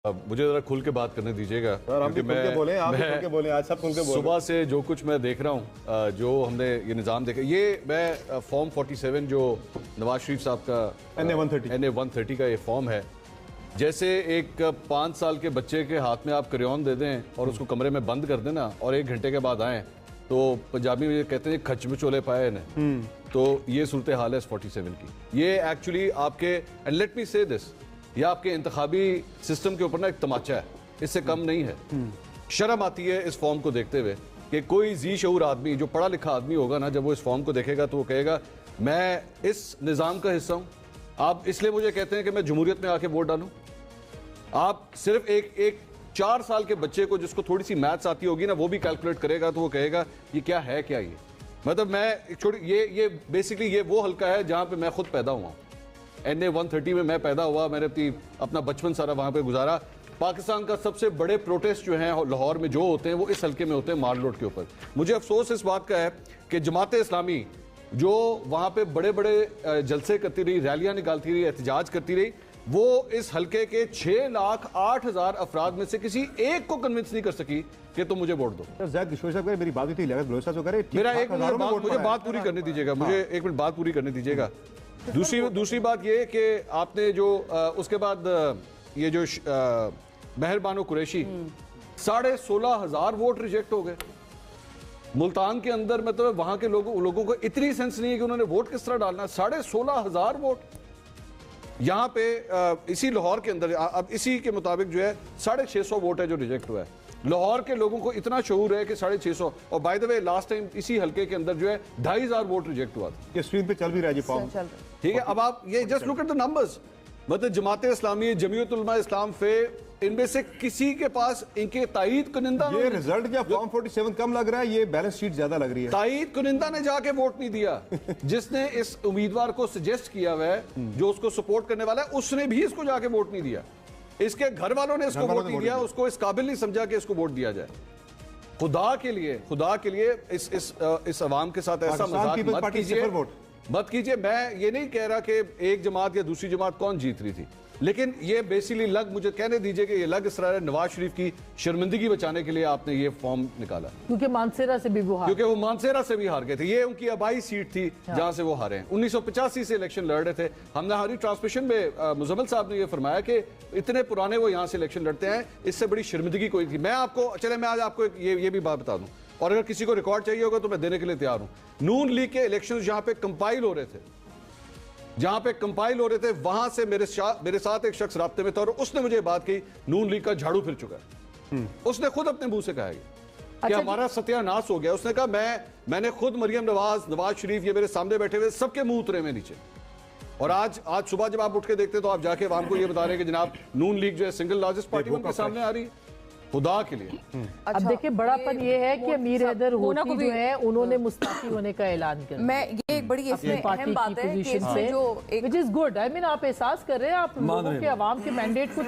मुझे जरा खुल के बात करने दीजिएगा क्योंकि मैं आज सब खुल के बोले। सुबह से जो कुछ मैं देख रहा हूँ, जो हमने ये निज़ाम देखा, ये मैं फॉर्म 47 जो नवाज शरीफ साहब का NA-130 का ये फॉर्म है, जैसे एक 5 साल के बच्चे के हाथ में आप करियौन दे दें और उसको कमरे में बंद कर देना और 1 घंटे के बाद आएँ, तो पंजाबी में ये कहते हैं खच बिचोले पाए इन्हें। तो ये सूरत हाल है इस 47 की। ये एक्चुअली आपके, एंड लेट मी से दिस, ये आपके इंतखाबी सिस्टम के ऊपर ना एक तमाचा है, इससे कम नहीं है। शर्म आती है इस फॉर्म को देखते हुए कि कोई जी शऊर आदमी, जो पढ़ा लिखा आदमी होगा ना, जब वो इस फॉर्म को देखेगा तो वो कहेगा मैं इस निज़ाम का हिस्सा हूँ। आप इसलिए मुझे कहते हैं कि मैं जमहूरियत में आके वोट डालूं? आप सिर्फ एक 4 साल के बच्चे को, जिसको थोड़ी सी मैथ्स आती होगी ना, वो भी कैलकुलेट करेगा तो वो कहेगा ये क्या है, क्या ये। मतलब मैं ये बेसिकली ये वो हल्का है जहां पे मैं खुद पैदा हुआ हूं। NA-130 में मैं पैदा हुआ, मैंने अपना बचपन सारा वहां पे गुजारा। पाकिस्तान का सबसे बड़े प्रोटेस्ट जो हैं लाहौर में जो होते हैं वो इस हल्के में होते हैं, मार रोड के ऊपर। मुझे अफसोस इस बात का है कि जमात इस्लामी जो वहां पे बड़े बड़े जलसे करती रही, रैलियां निकालती रही, एहतजाज करती रही, वो इस हल्के के 6,08,000 अफराद में से किसी एक को कन्विंस नहीं कर सकी कि तुम मुझे वोट दो। मेरी बात थी, मेरा एक मिनट, मुझे बात पूरी करने दीजिएगा, मुझे एक मिनट बात पूरी करने दीजिएगा। दूसरी बात ये कि आपने जो उसके बाद ये जो मेहरबानो कुरैशी, 16,500 वोट रिजेक्ट हो गए मुल्तान के अंदर। मतलब वहां के लोगों को इतनी सेंस नहीं है कि उन्होंने वोट किस तरह डालना है। 16,500 वोट यहाँ पे इसी लाहौर के अंदर, अब इसी के मुताबिक जो है 650 वोट है जो रिजेक्ट हुआ है। लाहौर के लोगों को इतना शऊर है कि 650, और by the way last time इसी हल्के के अंदर जो है 2,500 वोट रिजेक्ट हुआ था। ये स्क्रीन पे चल भी रहा है फॉर्म, ठीक है। अब आप ये just look at the numbers. मतलब जमात इस्लामी, जमीयत उलमा इस्लाम फे, इनमें से किसी के पास इनके तायीद कुनिंदा, ये रिजल्ट क्या फॉर्म 47 कम लग रहा है, ये बैलेंस शीट ज्यादा लग रही है। तायीद कुनिंदा ने जाके वोट नहीं दिया। जिसने इस उम्मीदवार को सजेस्ट किया हुआ है, जो उसको सपोर्ट करने वाला है, उसने भी इसको जाके वोट नहीं दिया। इसके घर वालों ने इसको वोट नहीं दिया, उसको इस काबिल नहीं समझा कि इसको वोट दिया जाए। खुदा के लिए इस अवाम के साथ ऐसा मजाक मत कीजिए। मैं ये नहीं कह रहा कि एक जमात या दूसरी जमात कौन जीत रही थी, लेकिन ये बेसिकली मुझे कहने दीजिए कि ये इसरार है नवाज शरीफ की शर्मिंदगी बचाने के लिए आपने ये फॉर्म निकाला, क्योंकि मानसेरा से भी वो मानसेरा से भी हार गए थे। ये उनकी आबाई सीट थी जहां से वो हारे हैं। 1985 से इलेक्शन लड़ रहे थे। हमने हमारी ट्रांसमिशन में मुजम्मिल साहब ने ये फरमाया कि इतने पुराने वो यहाँ से इलेक्शन लड़ते हैं, इससे बड़ी शर्मिंदगी कोई थी। मैं आज आपको ये भी बात बता दूं, और अगर किसी को रिकॉर्ड चाहिए होगा तो मैं देने के लिए तैयार हूं। नून लीग के इलेक्शन जहां पे कंपाइल हो रहे थे, वहां से मेरे साथ एक शख्स राब्ते में था और उसने मुझे बात की, नून लीग का झाड़ू फिर चुका है। उसने खुद अपने मुंह से कहा कि हमारा सत्यानाश हो गया। उसने कहा मैंने खुद मरियम नवाज शरीफ, ये मेरे सामने बैठे हुए सबके मुंह उतरे में नीचे। और आज सुबह जब आप उठ के देखते तो आप जाके आवाम को ये बता रहे हैं कि जनाब नून लीग जो है सिंगल लार्जेस्ट पार्टी उनके सामने आ रही है। खुदा के लिए अब देखिए, बड़ापन ये है कि अमीर हैदर होती जो है उन्होंने मुस्ताफी होने का ऐलान किया। मैं ये एक बड़ी इसमें अहम बात है कि जो which is good. I mean आप एहसास कर रहे हैं, आप लोगों के, आवाम के मैंडेट को